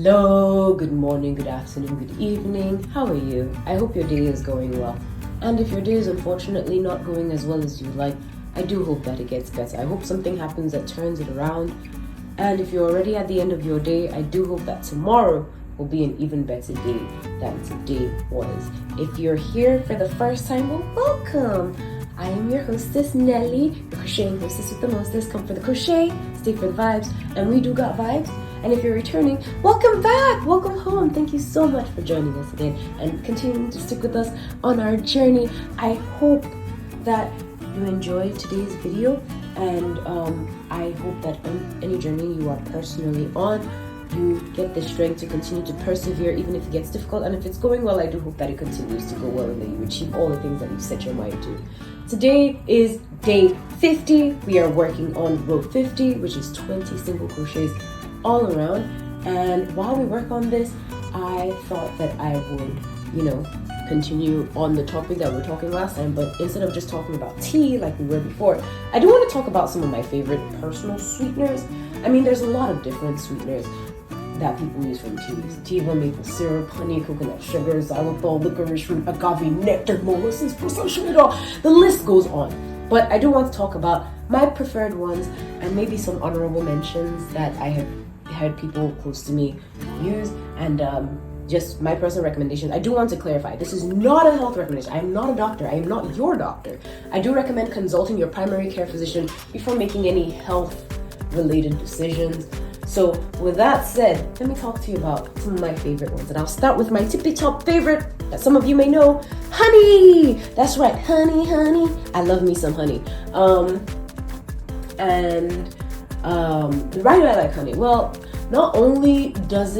Hello, good morning, good afternoon, good evening. How are you? I hope your day is going well. And if your day is unfortunately not going as well as you like, I do hope that it gets better. I hope something happens that turns it around. And if you're already at the end of your day, I do hope that tomorrow will be an even better day than today was. If you're here for the first time, well, welcome. I am your hostess, Nelly, the crocheting hostess with the mostest. Come for the crochet, stay for the vibes, and we do got vibes. And if you're returning, welcome back, welcome home. Thank you so much for joining us again and continuing to stick with us on our journey. I hope that you enjoyed today's video, and I hope that on any journey you are personally on, you get the strength to continue to persevere even if it gets difficult. And if it's going well, I do hope that it continues to go well and that you achieve all the things that you've set your mind to. Today is day 50. We are working on row 50, which is 20 single crochets all around. And while we work on this, I thought that I would, continue on the topic that we were talking last time, but instead of just talking about tea like we were before, I do want to talk about some of my favorite personal sweeteners. I mean, there's a lot of different sweeteners that people use from tea. Sativa, maple syrup, honey, coconut sugar, xylitol, licorice root, agave nectar, molasses, sugar. The list goes on. But I do want to talk about my preferred ones and maybe some honorable mentions that I have heard people close to me use, and just my personal recommendation. I do want to clarify, this is not a health recommendation. I am not a doctor. I am not your doctor. I do recommend consulting your primary care physician before making any health-related decisions. So with that said, let me talk to you about some of my favorite ones. And I'll start with my tippy-top favorite that some of you may know, honey. That's right, honey. I love me some honey. Why do I like honey? Well, not only does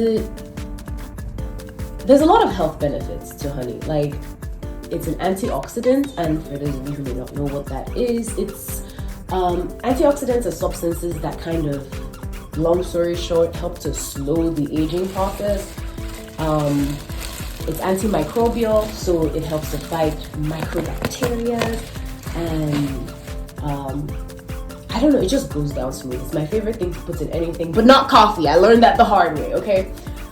there's a lot of health benefits to honey. Like, it's an antioxidant, and for those of you who may not know what that is, it's antioxidants are substances that kind of, long story short, help to slow the aging process. It's antimicrobial, so it helps to fight microbacteria, and I don't know, it just goes down smooth. It's my favorite thing to put in anything, but not coffee. I learned that the hard way, okay?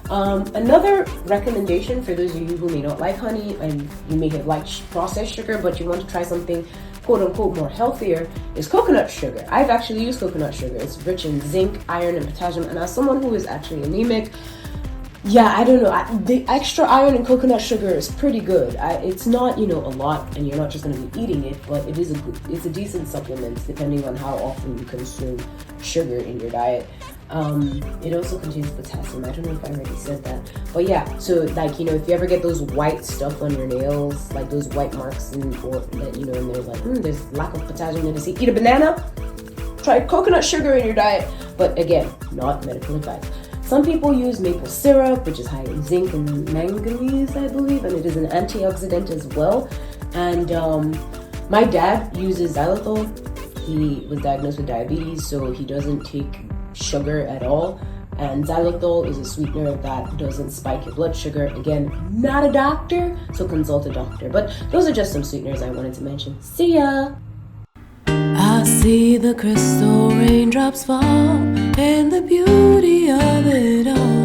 Another recommendation for those of you who may not like honey, and you may have liked processed sugar, but you want to try something quote-unquote more healthier, is coconut sugar. I've actually used coconut sugar. It's rich in zinc, iron, and potassium, and as someone who is actually anemic, I don't know, the extra iron in coconut sugar is pretty good. It's not, a lot, and you're not just going to be eating it, but it's a decent supplement depending on how often you consume sugar in your diet. It also contains potassium. I don't know if I already said that, but yeah. So if you ever get those white stuff on your nails, like those white marks, and there's like, there's lack of potassium, and they say eat a banana. Try coconut sugar in your diet, but again, not medical advice. Some people use maple syrup, which is high in zinc and manganese, I believe, and it is an antioxidant as well. And my dad uses xylitol. He was diagnosed with diabetes, so he doesn't take sugar at all. And xylitol is a sweetener that doesn't spike your blood sugar. Again, not a doctor, so consult a doctor. But those are just some sweeteners I wanted to mention. See ya! I see the crystal raindrops fall and the beauty of it all.